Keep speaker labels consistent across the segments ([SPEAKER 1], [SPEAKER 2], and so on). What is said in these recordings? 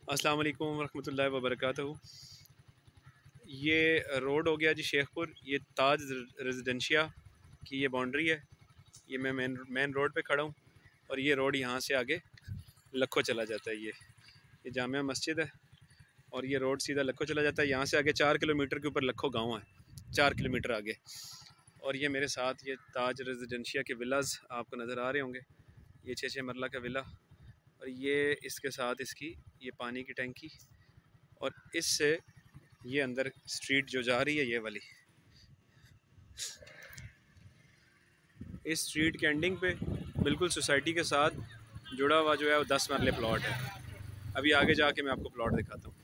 [SPEAKER 1] अस्सलाम वालेकुम रहमतुल्लाहि व बरकातहू। ये रोड हो गया जी शेखपुर। ये ताज रेजिडेंशिया की ये बाउंड्री है। ये मैं मेन रोड पे खड़ा हूँ और ये रोड यहाँ से आगे लखो चला जाता है। ये जामिया मस्जिद है और ये रोड सीधा लखो चला जाता है। यहाँ से आगे 4 किलोमीटर के ऊपर लखो गांव है, 4 किलोमीटर आगे। और ये मेरे साथ ये ताज रेजिडेंशिया के विलाज आपको नज़र आ रहे होंगे। ये 6 मरला का विला और ये इसके साथ इसकी ये पानी की टंकी और इससे ये अंदर स्ट्रीट जो जा रही है ये वाली, इस स्ट्रीट के एंडिंग पे बिल्कुल सोसाइटी के साथ जुड़ा हुआ जो है वो 10 मरले प्लॉट है। अभी आगे जाके मैं आपको प्लॉट दिखाता हूँ।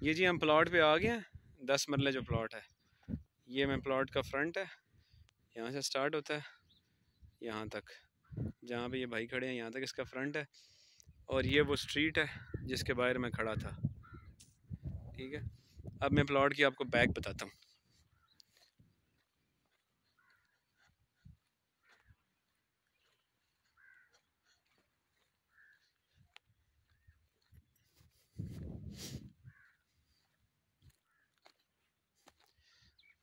[SPEAKER 1] ये जी हम प्लॉट पे आ गए हैं। 10 मरले जो प्लॉट है, ये मैं प्लॉट का फ्रंट है। यहाँ से स्टार्ट होता है यहाँ तक, जहाँ पे ये भाई खड़े हैं यहाँ तक इसका फ्रंट है। और ये वो स्ट्रीट है जिसके बाहर मैं खड़ा था। ठीक है, अब मैं प्लॉट की आपको बैक बताता हूँ।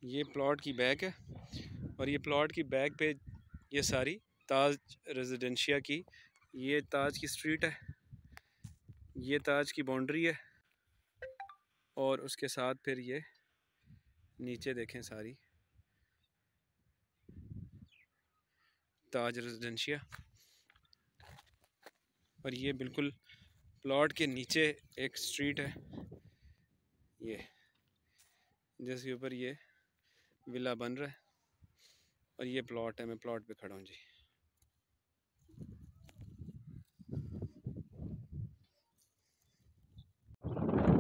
[SPEAKER 1] ये प्लॉट की बैक है और ये प्लॉट की बैक पे ये सारी ताज रेजिडेंशिया की, ये ताज की स्ट्रीट है, ये ताज की बाउंड्री है। और उसके साथ फिर ये नीचे देखें सारी ताज रेजिडेंशिया। और ये बिल्कुल प्लॉट के नीचे एक स्ट्रीट है, ये जिसके ऊपर ये विला बन रहा है। और ये प्लॉट है, मैं प्लॉट पे खड़ा हूँ जी।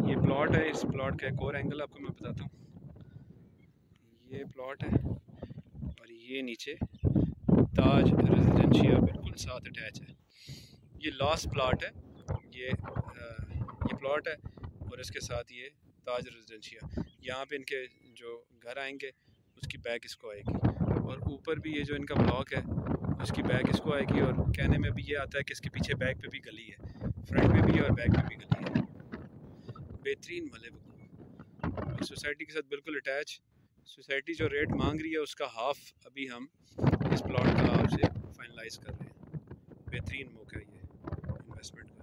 [SPEAKER 1] ये प्लॉट है, इस प्लॉट का एक और एंगल आपको मैं बताता हूँ। ये प्लॉट है और ये नीचे ताज रेजिडेंशिया बिल्कुल साथ अटैच है। ये लास्ट प्लॉट है, ये प्लॉट है और इसके साथ ये ताज रेजिडेंशिया। यहाँ पे इनके जो घर आएंगे उसकी बैक इसको आएगी और ऊपर भी ये जो इनका ब्लॉक है उसकी बैक इसको आएगी। और कहने में भी ये आता है कि इसके पीछे बैक पे भी गली है, फ्रंट पे भी है और बैक पे भी गली है। बेहतरीन मले और सोसाइटी के साथ बिल्कुल अटैच। सोसाइटी जो रेट मांग रही है उसका हाफ अभी हम इस प्लॉट का आपसे फाइनलाइज कर रहे हैं। बेहतरीन मौका है ये इन्वेस्टमेंट का।